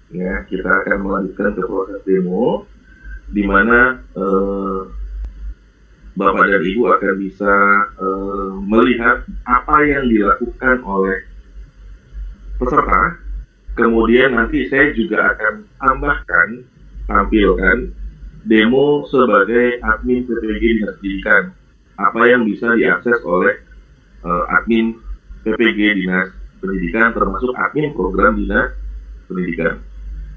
Ya, kita akan melanjutkan ke proses demo, di mana Bapak dan Ibu akan bisa melihat apa yang dilakukan oleh peserta. Kemudian nanti saya juga akan tampilkan demo sebagai admin PPG Dinas Pendidikan. Apa yang bisa diakses oleh admin PPG Dinas Pendidikan, termasuk admin program Dinas Pendidikan.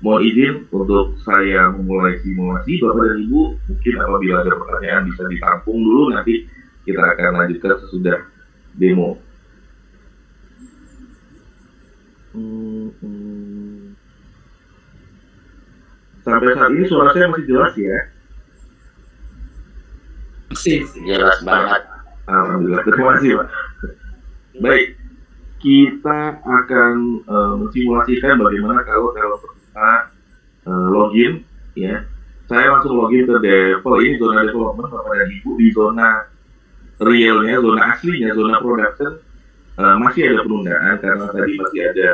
Mohon izin untuk saya memulai simulasi. Bapak dan Ibu, mungkin apabila ada pertanyaan bisa ditampung dulu, nanti kita akan lanjutkan sesudah demo. Sampai saat ini suara saya masih jelas ya? Masih jelas banget. Alhamdulillah, terima kasih Pak. Baik, kita akan mensimulasikan bagaimana kalau peserta login, ya. Saya langsung login ke Devel, ini zona development Bapak dan Ibu. Di zona realnya, zona aslinya, zona production masih ada penundaan karena tadi masih ada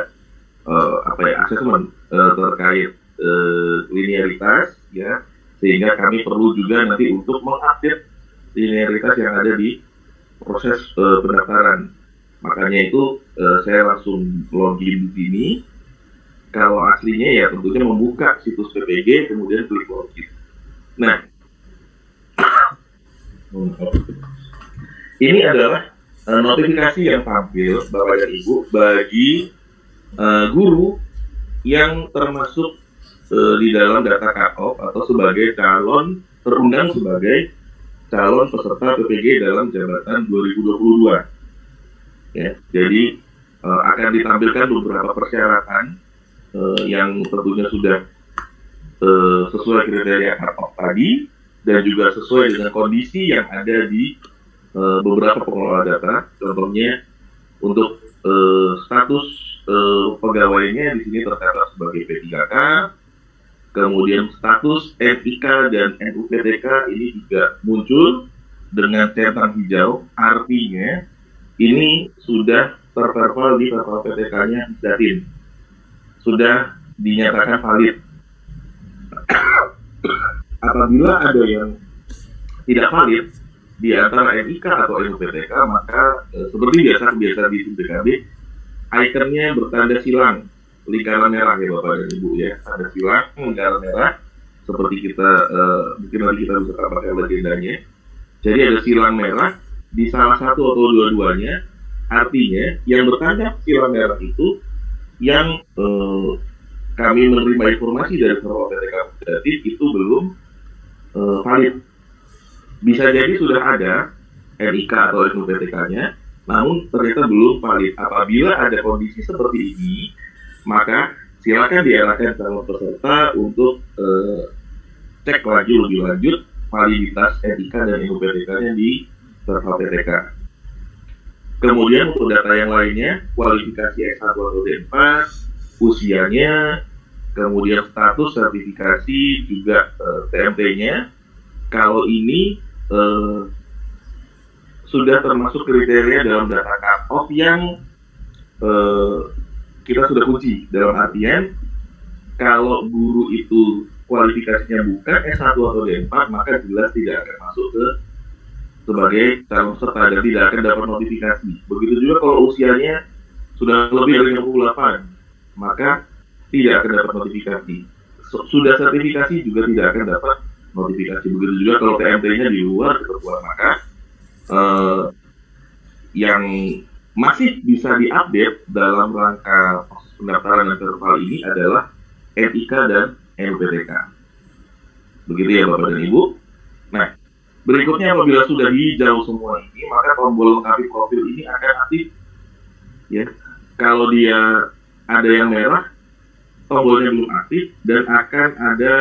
asesmen terkait linearitas, ya, sehingga kami perlu juga nanti untuk mengupdate linearitas yang ada di proses pendaftaran. Makanya itu saya langsung login di sini. Kalau aslinya ya tentunya membuka situs PPG, kemudian klik login. Nah, ini adalah notifikasi yang tampil Bapak dan Ibu bagi guru yang termasuk di dalam data cut-off atau sebagai calon terundang sebagai calon peserta PPG dalam jabatan 2022. Ya, jadi akan ditampilkan beberapa persyaratan yang tentunya sudah sesuai kriteria cut-off tadi dan juga sesuai dengan kondisi yang ada di beberapa pengelola data. Contohnya untuk status pegawainya di sini tercatat sebagai P3K, kemudian status NIK dan NUPTK ini juga muncul dengan centang hijau, artinya ini sudah terverval di verval PTK-nya Datin, sudah dinyatakan valid. Apabila ada yang tidak valid di antara NIK atau NUPTK, maka seperti biasa di PKB, ikonnya bertanda silang, lingkaran merah ya Bapak dan Ibu ya, ada silang, lingkaran merah, seperti kita mungkin nanti kita bisa pakai legendanya. Jadi ada silang merah di salah satu atau dua-duanya, artinya yang bertanda silang merah itu yang kami menerima informasi dari server PTK Datin itu belum valid. Bisa jadi sudah ada NIK atau NUPTK-nya, namun ternyata belum valid. Apabila ada kondisi seperti ini, maka silakan diarahkan calon peserta untuk cek lagi lebih lanjut validitas NIK dan NUPTK-nya di server PTK. Kemudian untuk data yang lainnya, kualifikasi S1 atau D4, usianya, kemudian status sertifikasi, juga TMT-nya. Kalau ini sudah termasuk kriteria dalam data cut-off yang kita sudah kunci. Dalam artian, kalau guru itu kualifikasinya bukan S1 atau D4, maka jelas tidak akan masuk ke sebagai calon peserta dan tidak akan dapat notifikasi. Begitu juga kalau usianya sudah lebih dari 68, maka tidak akan dapat notifikasi. Sudah sertifikasi juga tidak akan dapat notifikasi. Begitu juga kalau TMT-nya di luar ketentuan, maka yang masih bisa diupdate dalam rangka proses pendaftaran dan verval ini adalah NIK dan NUPTK. Begitu ya Bapak dan Ibu. Nah, berikutnya apabila sudah hijau semua ini, maka tombol lengkapi profil ini akan aktif. Ya, kalau dia ada yang merah, tombolnya belum aktif dan akan ada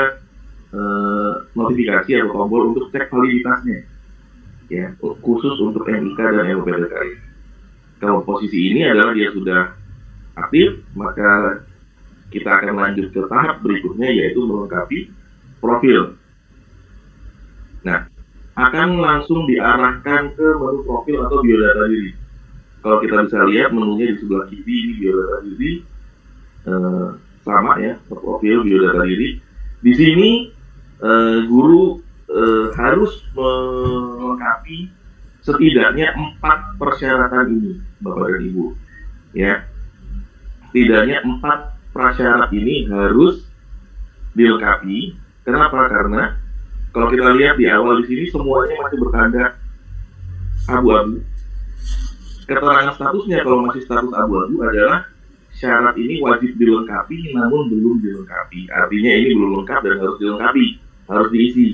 notifikasi atau tombol untuk cek validitasnya. Ya, khusus untuk NIK dan NUPTK. Kalau posisi ini adalah dia sudah aktif, maka kita akan lanjut ke tahap berikutnya, yaitu melengkapi profil. Nah, akan langsung diarahkan ke menu profil atau biodata diri. Kalau kita bisa lihat menunya di sebelah kiri, ini biodata diri. sama ya, profil biodata diri. Di sini guru harus melengkapi setidaknya 4 persyaratan ini, Bapak dan Ibu. Ya, setidaknya 4 prasyarat ini harus dilengkapi. Kenapa? Karena kalau kita lihat di awal di sini semuanya masih bertanda abu-abu. Keterangan statusnya kalau masih status abu-abu adalah syarat ini wajib dilengkapi namun belum dilengkapi. Artinya ini belum lengkap dan harus dilengkapi, harus diisi.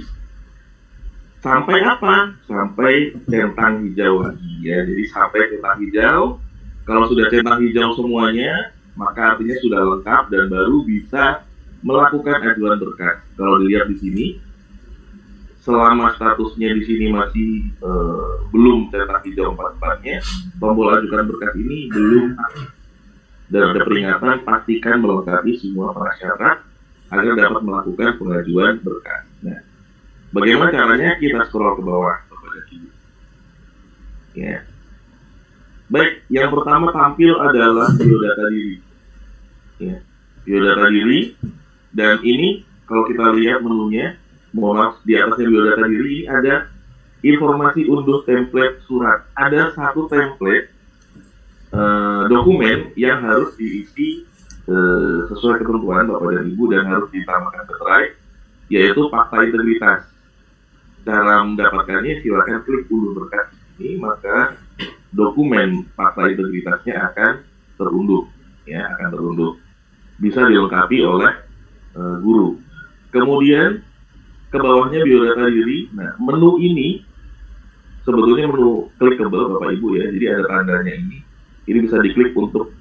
Sampai apa? Sampai centang hijau lagi ya. Jadi sampai centang hijau. Kalau sudah centang hijau semuanya, maka artinya sudah lengkap dan baru bisa melakukan ajuan berkas. Kalau dilihat di sini, selama statusnya di sini masih belum centang hijau 4-4-nya, tombol ajukan berkas ini belum aktif. Dan ada peringatan pastikan melengkapi semua prasyarat agar dapat melakukan pengajuan berkas. Nah, bagaimana caranya? Kita scroll ke bawah, Bapak dan Ibu. Ya. Baik, yang pertama tampil adalah biodata diri. Ya, biodata diri. Dan ini kalau kita lihat menunya, mohon maaf, di atasnya biodata diri ini ada informasi unduh template surat. Ada satu template dokumen yang harus diisi sesuai ketentuan Bapak dan Ibu dan harus ditambahkan ke drive, yaitu fakta integritas. Cara mendapatkannya silakan klik unduh berkas ini, maka dokumen fakta integritasnya akan terunduh, ya, akan terunduh. Bisa dilengkapi oleh guru. Kemudian ke bawahnya biodata diri. Nah, menu ini sebetulnya menu clickable Bapak Ibu ya. Jadi ada tandanya ini. Ini bisa diklik untuk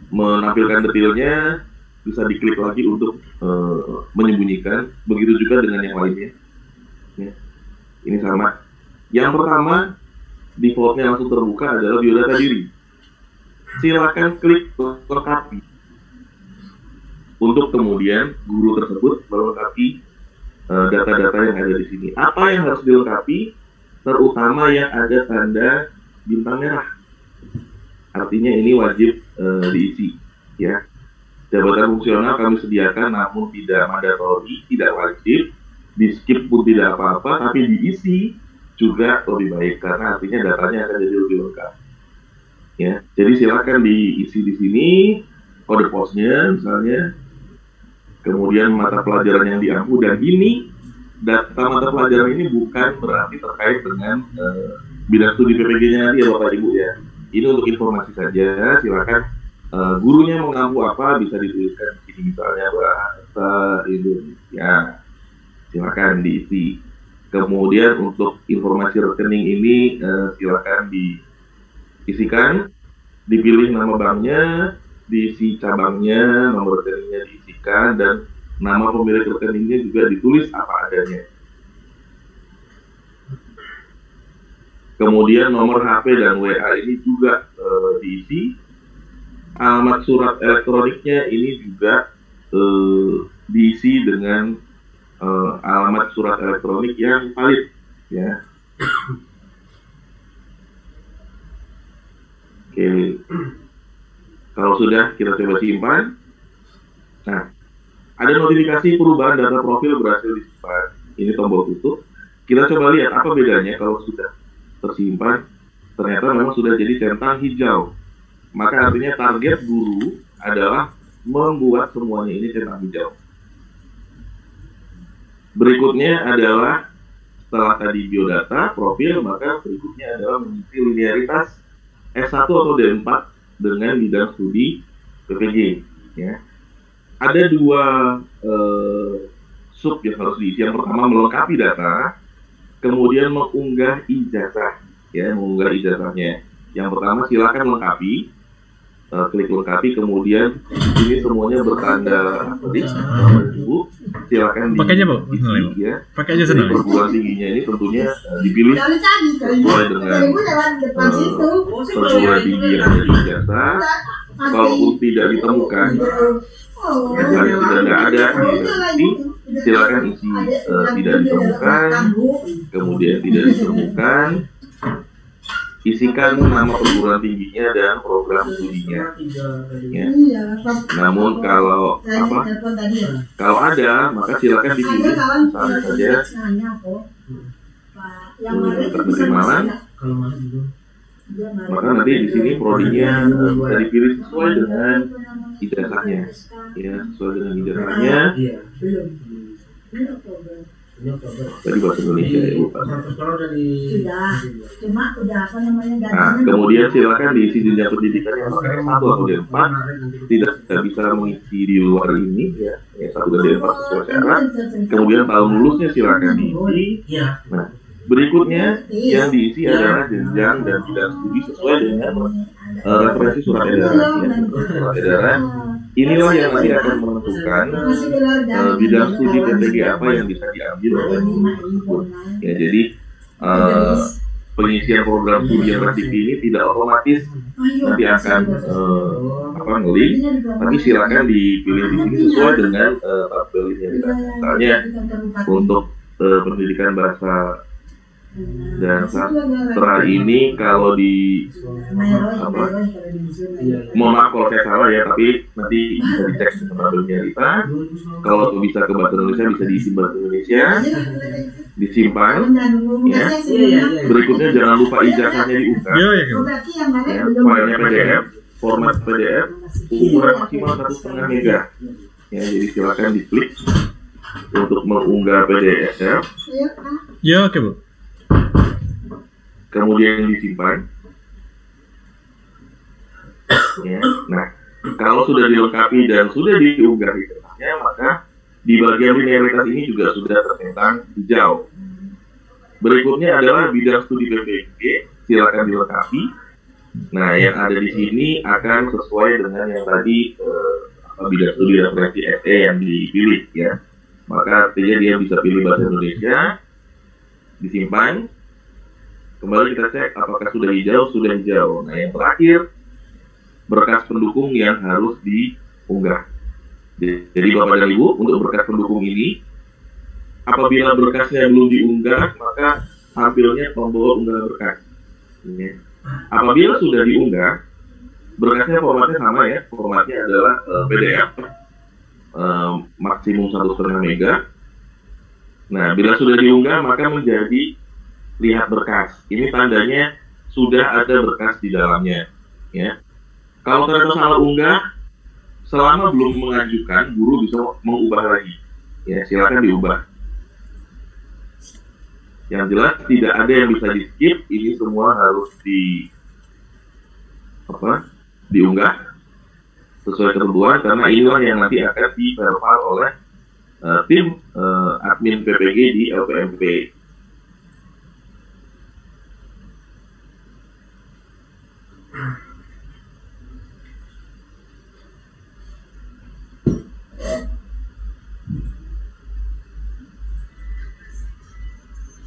menampilkan detailnya, bisa diklik lagi untuk menyembunyikan. Begitu juga dengan yang lainnya. Ya. Ini sama. Yang pertama, defaultnya langsung terbuka adalah biodata diri. Silakan klik lengkapi untuk kemudian guru tersebut melengkapi data-data yang ada di sini. Apa yang harus dilengkapi? Terutama yang ada tanda bintang merah. Artinya ini wajib diisi, ya. Jabatan fungsional kami sediakan, namun tidak mandatori, tidak wajib. Di skip pun tidak apa-apa, tapi diisi juga lebih baik karena artinya datanya akan jadi lebih lengkap. Ya, jadi silakan diisi di sini kode posnya misalnya, kemudian mata pelajaran yang diampu, dan ini data mata pelajaran ini bukan berarti terkait dengan bidang studi PPG-nya nanti ya Bapak Ibu ya. Ini untuk informasi saja. Silakan gurunya mengampu apa bisa dituliskan di sini, misalnya bahasa Indonesia. Silakan diisi. Kemudian untuk informasi rekening ini silakan diisikan, dipilih nama banknya, diisi cabangnya, nomor rekeningnya diisikan, dan nama pemilik rekeningnya juga ditulis apa adanya. Kemudian nomor HP dan WA ini juga diisi. Alamat surat elektroniknya ini juga diisi dengan alamat surat elektronik yang valid, ya. Oke, kalau sudah kita coba simpan. Nah, ada notifikasi perubahan data profil berhasil disimpan. Ini tombol tutup. Kita coba lihat apa bedanya kalau sudah tersimpan. Ternyata memang sudah jadi centang hijau. Maka artinya target guru adalah membuat semuanya ini centang hijau. Berikutnya adalah setelah tadi biodata, profil, maka berikutnya adalah mengisi linearitas S1 atau D4 dengan bidang studi PPG. Ya. Ada dua sub yang harus diisi. Yang pertama melengkapi data, kemudian mengunggah ijazah, ya, mengunggah ijazahnya. Yang pertama silakan lengkapi, klik lengkapi, kemudian ini semuanya bertanda tadi, Ibu, silakan diisi, ya. Pakai aja sana. Perguruan tingginya ini tentunya dipilih sesuai dengan perguruan tinggi yang ada di ijazah. Kalaupun tidak ditemukan, misalnya sudah tidak ada di silakan isi tidak ditemukan, kemudian tidak ditemukan, isikan nama perguruan tingginya dan program studinya. Ya. Namun kalau ada, maka silakan dipilih misalnya saja penerimaan. Maka nanti di sini prodinya bisa dipilih sesuai dengan ijazahnya, ya, sesuai dengan ijazahnya. Tadi bahasa Indonesia ya, lupa. Nah, kemudian silakan diisi jenjang pendidikannya apakah S1 atau D4. Tidak bisa mengisi di luar ini, ya, S1 dan D4 sesuai syarat. Kemudian tahun lulusnya silakan diisi. Nah, berikutnya yang diisi adalah jenjang dan bidang studi sesuai dengan referensi surat edaran. Ya. Surat edaran inilah yang nanti akan menentukan bidang studi PPG apa yang bisa diambil oleh guru tersebut. Ya, jadi pengisian program studi yang praktik ini tidak otomatis nanti akan nge-link, tapi silakan dipilih di sini sesuai dengan tabel yang ditanya. Misalnya untuk pendidikan bahasa dan sastra ini kalau di mohon maaf kalau saya salah ya, tapi nanti bisa dicek tabelnya kita. Kalau bisa ke bahasa Indonesia bisa diisi bahasa Indonesia, disimpan ya. Berikutnya jangan lupa ijazahnya diunggah ya, filenya PDF, format PDF, ukuran maksimal 1,5 MB ya. Jadi silakan diklik untuk mengunggah PDF ya. Oke Bu. Kemudian disimpan. Ya. Nah, kalau sudah dilengkapi dan sudah diunggah ijazahnya, maka di bagian linearitas ini juga sudah tercentang hijau. Berikutnya adalah bidang studi PPG, silakan dilengkapi. Nah, yang ada di sini akan sesuai dengan yang tadi bidang studi referensi SE yang dipilih ya. Maka artinya dia bisa pilih bahasa Indonesia, disimpan. Kembali kita cek apakah sudah hijau, sudah hijau. Nah, yang terakhir berkas pendukung yang harus diunggah. Jadi Bapak dan Ibu, untuk berkas pendukung ini, apabila berkasnya belum diunggah, maka tampilnya tombol unggah berkas. Apabila sudah diunggah, berkasnya formatnya sama ya, formatnya adalah PDF, maksimum 1,5 MB. Nah, bila sudah diunggah, maka menjadi lihat berkas. Ini tandanya sudah ada berkas di dalamnya. Ya. Kalau ternyata salah unggah, selama belum mengajukan, guru bisa mengubah lagi. Ya, silakan diubah. Yang jelas tidak ada yang bisa di skip. Ini semua harus diunggah sesuai ketentuan, karena inilah yang nanti akan diverify oleh tim admin PPG di LPMP.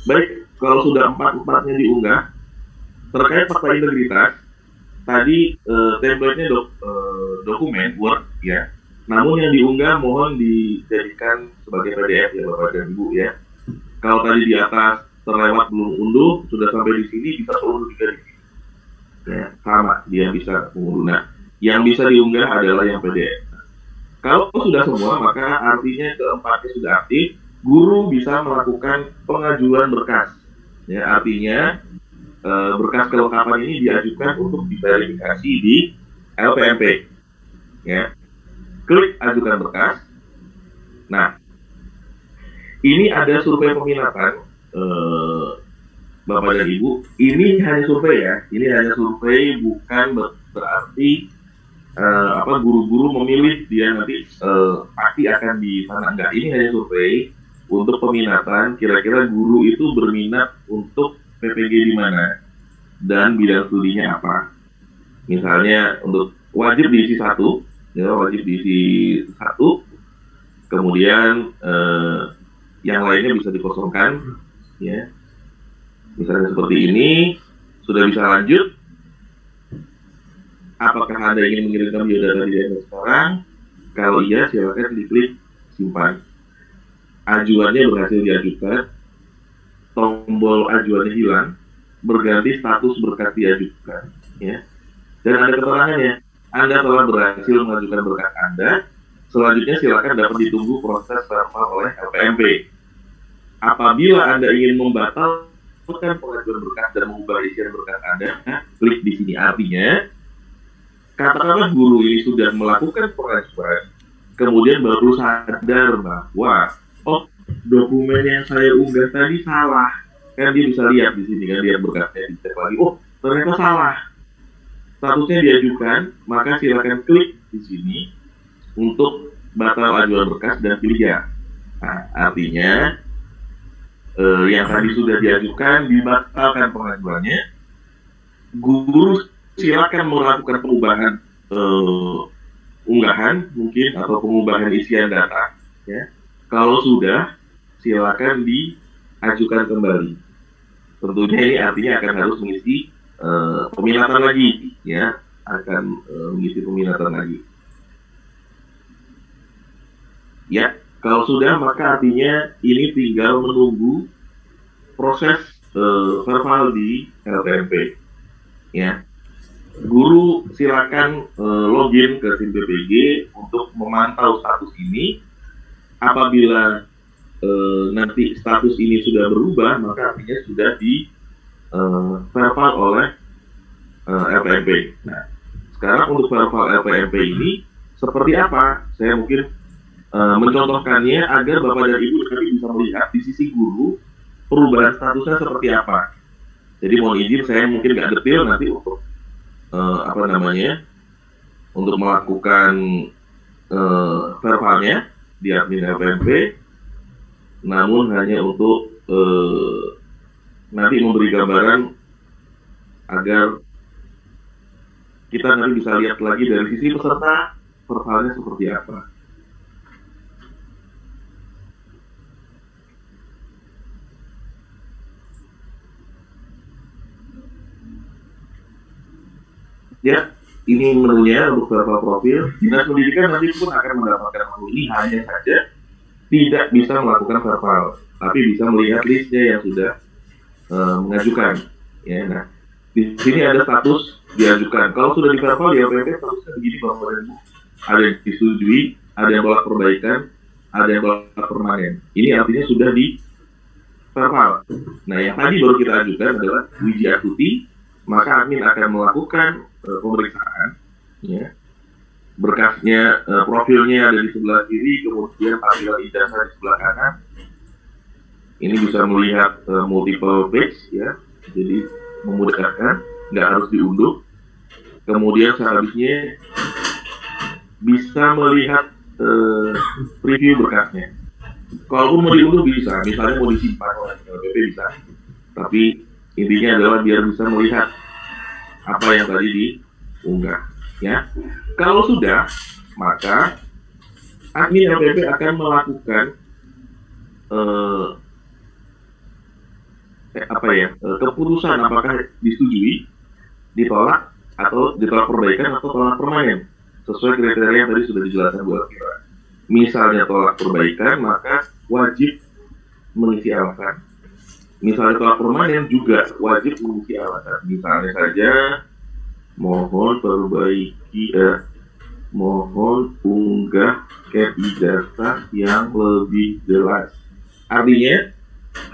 Baik, kalau sudah empat-empatnya diunggah, terkait fakta integritas, tadi template-nya dokumen Word ya. Namun yang diunggah mohon dijadikan sebagai PDF ya Bapak dan Ibu ya. Kalau tadi di atas terlewat belum unduh, sudah sampai di sini bisa unduh juga di sini. Ya, sama dia bisa mengunduh. Nah, yang bisa diunggah adalah yang PDF. Kalau sudah semua, maka artinya keempatnya sudah aktif. Guru bisa melakukan pengajuan berkas. Ya, artinya berkas kelengkapan ini diajukan untuk diverifikasi di LPMP. Ya, klik ajukan berkas. Nah, ini ada survei peminatan, Bapak dan Ibu. Ini hanya survei ya. Ini hanya survei, bukan berarti guru-guru memilih dia nanti pasti akan di sana, enggak. Ini hanya survei untuk peminatan, kira-kira guru itu berminat untuk PPG di mana dan bidang studinya apa. Misalnya untuk wajib diisi 1, ya, wajib diisi 1. Kemudian yang lainnya bisa dikosongkan, ya. Misalnya seperti ini, sudah bisa lanjut. Apakah Anda ingin mengirimkan biodata di Anda sekarang? Kalau iya, silakan diklik simpan. Ajuannya berhasil diajukan, tombol ajuannya hilang, berganti status berkas diajukan, ya. Dan ada keterangannya, Anda telah berhasil mengajukan berkas Anda. Selanjutnya silakan dapat ditunggu proses verbal oleh LPMP. Apabila Anda ingin membatalkan pengajuan berkas dan mengubah isian berkas Anda, klik di sini. Artinya, katakanlah guru ini sudah melakukan pengajuan, kemudian baru sadar bahwa, oh, dokumen yang saya unggah tadi salah. Kan dia bisa lihat di sini, kan, lihat berkasnya, dicek lagi, oh, ternyata salah. Statusnya diajukan, maka silakan klik di sini untuk batal ajuan berkas dan pilih ya. Nah, artinya yang tadi sudah diajukan dibatalkan pengajuannya, guru silakan melakukan perubahan unggahan mungkin atau pengubahan isian data, ya. Kalau sudah, silakan diajukan kembali. Tentunya ini artinya akan harus mengisi peminatan lagi, ya, akan mengisi peminatan lagi. Ya, kalau sudah maka artinya ini tinggal menunggu proses verbal di LPMP. Ya, guru silakan login ke SIM PPG untuk memantau status ini. Apabila nanti status ini sudah berubah, maka artinya sudah di verbal oleh LPMP. Nah, sekarang untuk verbal LPMP ini seperti apa? Saya mungkin mencontohkannya agar Bapak dan Ibu nanti bisa melihat di sisi guru perubahan statusnya seperti apa. Jadi mohon izin saya mungkin nggak detail nanti untuk untuk melakukan verbalnya di admin LPMP, namun hanya untuk nanti memberi gambaran agar kita nanti bisa lihat lagi dari sisi peserta verbalnya seperti apa. Ya, ini menunya untuk verbal profil. Dinas Pendidikan nanti pun akan mendapatkan menu ini, hanya saja tidak bisa melakukan verbal, tapi bisa melihat listnya yang sudah mengajukan. Ya, nah, di sini ada status diajukan. Kalau sudah di verbal di LPMP statusnya begini Bapak dan Ibu. Ada yang disetujui, ada yang tolak perbaikan, ada yang tolak permanen. Ini artinya sudah di verbal. Nah, yang tadi baru kita ajukan adalah uji astuti, maka admin akan melakukan pemeriksaan, ya. Berkasnya, profilnya ada di sebelah kiri, kemudian tampilan ijazah di sebelah kanan. Ini bisa melihat multiple page, ya, jadi memudahkan, nggak harus diunduh. Kemudian sehabisnya bisa melihat preview berkasnya. Kalaupun mau diunduh bisa, misalnya mau disimpan oleh LPP bisa. Tapi intinya adalah biar bisa melihat apa yang tadi diunggah, ya. Kalau sudah, maka admin LPP akan melakukan keputusan apakah disetujui, ditolak atau ditolak perbaikan atau tolak permanen sesuai kriteria yang tadi sudah dijelaskan buat kita. Misalnya tolak perbaikan, maka wajib mengisi alasan. Misalnya tolak permanen juga wajib mengisi alasan. Misalnya saja mohon mohon unggah cap ijazah yang lebih jelas. Artinya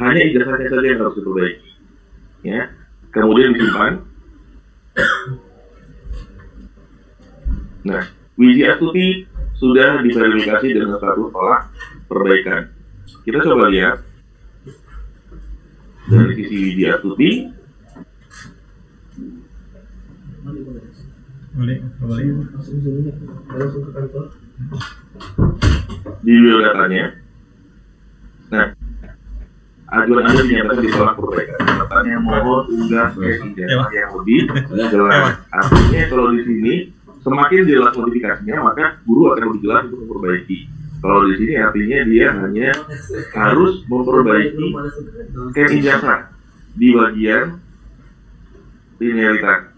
hanya ijazahnya saja yang harus diperbaiki, ya. Kemudian disimpan. Nah, uji astuti sudah diverifikasi dengan status tolak perbaikan. Kita coba lihat dari sisi uji astuti. Di biodatanya. Nah, ajuan Anda dinyatakan ditolak perbaikan. Katanya mohon unggah ijazah yang lebih jelas. Artinya kalau di sini semakin jelas modifikasinya, maka guru akan lebih jelas untuk memperbaiki. Kalau di sini artinya dia hanya harus memperbaiki scan ijazah di bagian linearitas.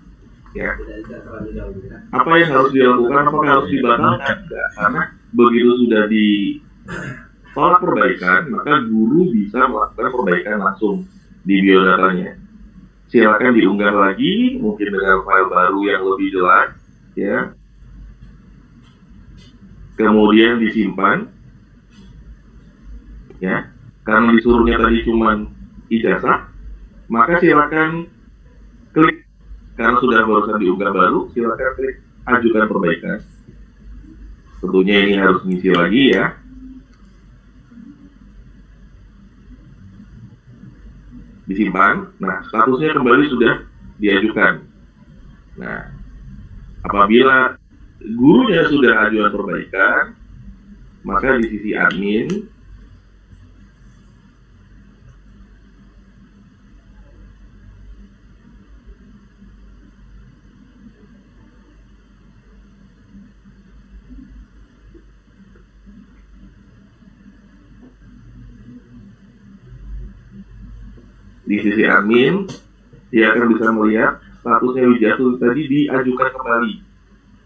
Ya. Apa yang harus dilakukan? Apakah harus dibatalkan? Enggak, karena begitu sudah ditolak perbaikan, maka guru bisa melakukan perbaikan langsung di biodatanya. silakan diunggah lagi, mungkin dengan file baru yang lebih jelas, ya. Kemudian disimpan, ya. Karena disuruhnya tadi cuma ijazah, maka silakan klik, karena sudah barusan diunggah baru, silakan klik ajukan perbaikan. Tentunya ini harus ngisi lagi, ya. Disimpan. Nah, statusnya kembali sudah diajukan. Nah, apabila gurunya sudah ajukan perbaikan, maka di sisi admin dia akan bisa melihat statusnya Wijatu tadi diajukan kembali,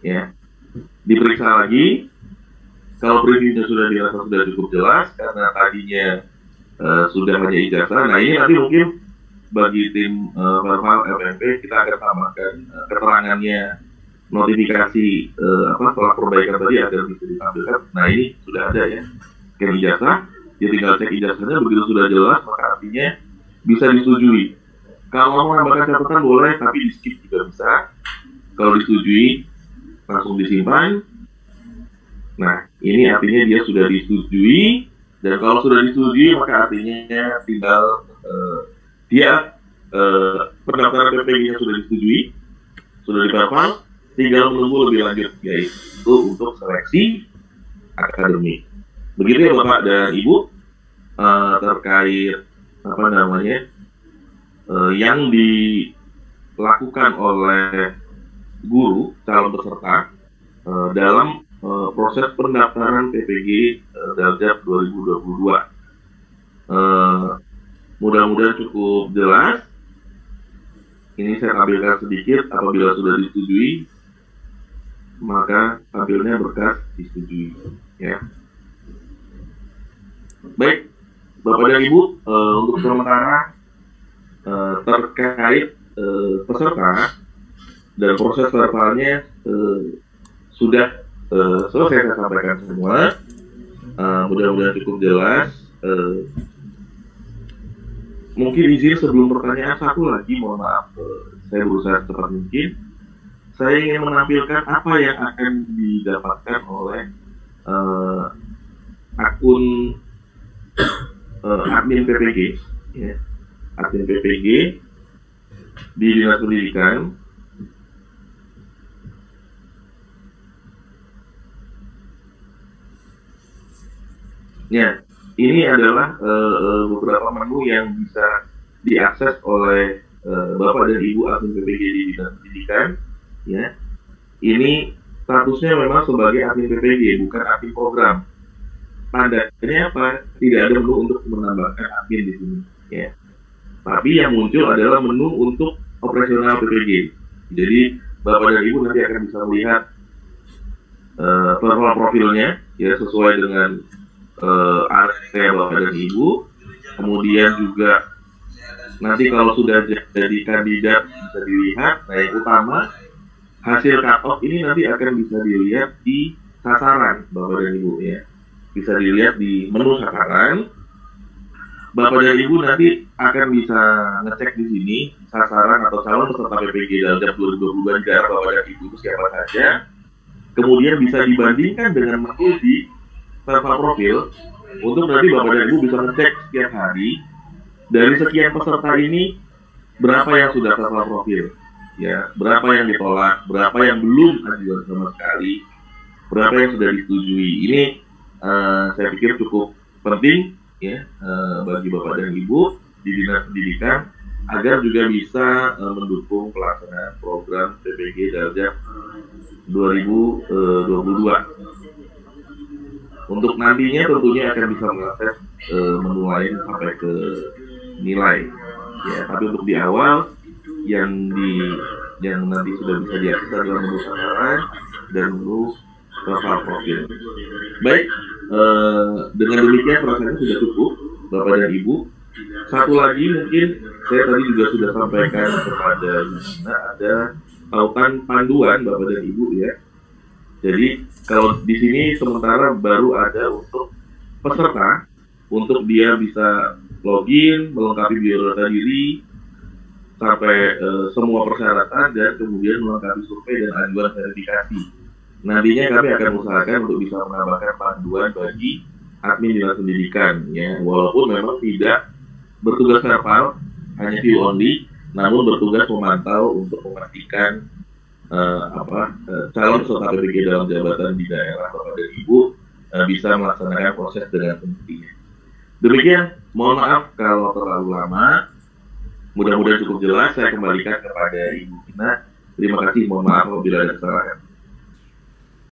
ya. Diperiksa lagi. Kalau previewnya sudah dirasa sudah cukup jelas karena tadinya sudah hanya ijazah. Nah, ini nanti mungkin bagi tim Farval FMP kita akan tambahkan keterangannya, notifikasi setelah perbaikan tadi agar bisa ditampilkan. Nah, ini sudah ada, ya, scan ijazah. Dia tinggal cek ijazahnya, begitu sudah jelas maka artinya bisa disetujui. Kalau mau menambahkan catatan boleh, tapi di skip juga bisa. Kalau disetujui, langsung disimpan. Nah, ini artinya dia sudah disetujui. Dan kalau sudah disetujui, maka artinya tinggal pendaftaran PPG-nya sudah disetujui, sudah diparpal, tinggal menunggu lebih lanjut, yaitu untuk seleksi akademik. Begitu, ya Bapak dan Ibu, terkait yang dilakukan oleh guru calon peserta dalam proses pendaftaran PPG Darjat 2022. Mudah-mudahan cukup jelas. Ini saya tampilkan sedikit. Apabila sudah disetujui, maka tampilnya berkas disetujui, ya. Baik, Bapak dan Ibu, untuk sementara terkait peserta dan proses verbalnya sudah selesai saya sampaikan semua. Mudah-mudahan cukup jelas. Mungkin izin sebelum pertanyaan satu lagi, mohon maaf, saya berusaha secepat mungkin. Saya ingin menampilkan apa yang akan didapatkan oleh akun admin PPG, ya. Admin PPG di Dinas Pendidikan. Ya, ini adalah beberapa menu yang bisa diakses oleh Bapak dan Ibu admin PPG di Dinas Pendidikan, ya. Ini statusnya memang sebagai admin PPG, bukan admin program. Tandanya apa? Tidak ada menu untuk menambahkan admin di sini, ya. Tapi yang muncul adalah menu untuk operasional PPG. Jadi Bapak dan Ibu nanti akan bisa melihat profilnya, ya, sesuai dengan area Bapak dan Ibu. Kemudian juga nanti kalau sudah jadi kandidat bisa dilihat. Nah, yang utama hasil cut-off ini nanti akan bisa dilihat di sasaran Bapak dan Ibu, ya. Bisa dilihat di menu sasaran. Bapak dan Ibu nanti akan bisa ngecek di sini sasaran atau calon peserta PPG Darjat 2022 di daerah Bapak dan Ibu itu siapa saja. Kemudian bisa dibandingkan dengan menu di server profil untuk nanti Bapak dan Ibu bisa ngecek setiap hari dari sekian peserta ini berapa yang sudah server profil, ya, berapa yang ditolak, berapa yang belum ajuan sama sekali, berapa yang sudah disetujui. Ini saya pikir cukup penting, ya, bagi Bapak dan Ibu di Dinas Pendidikan agar juga bisa mendukung pelaksanaan program PPG Darjat 2022. Untuk nantinya tentunya akan bisa mengakses menu lain sampai ke nilai, ya. Tapi untuk di awal yang nanti sudah bisa diakses adalah menu sasaran dan menu profil. Baik, dengan demikian rasanya sudah cukup Bapak dan Ibu. Satu lagi mungkin saya tadi juga sudah sampaikan kepada Ibu Gina, ada tautan panduan Bapak dan Ibu ya. Jadi kalau di sini sementara baru ada untuk peserta, untuk dia bisa login, melengkapi biodata diri, sampai semua persyaratan, dan kemudian melengkapi survei dan ajuan verifikasi. Nantinya kami akan usahakan untuk bisa menambahkan panduan bagi admin dinas pendidikan, ya, walaupun memang tidak bertugas verbal, hanya view only, namun bertugas memantau untuk memastikan calon peserta PPG dalam jabatan di daerah Bapak dan Ibu bisa melaksanakan proses dengan semestinya. Demikian, mohon maaf kalau terlalu lama. Mudah-mudahan cukup jelas. Saya kembalikan kepada Ibu Gina. Terima kasih, mohon maaf apabila ada kesalahan.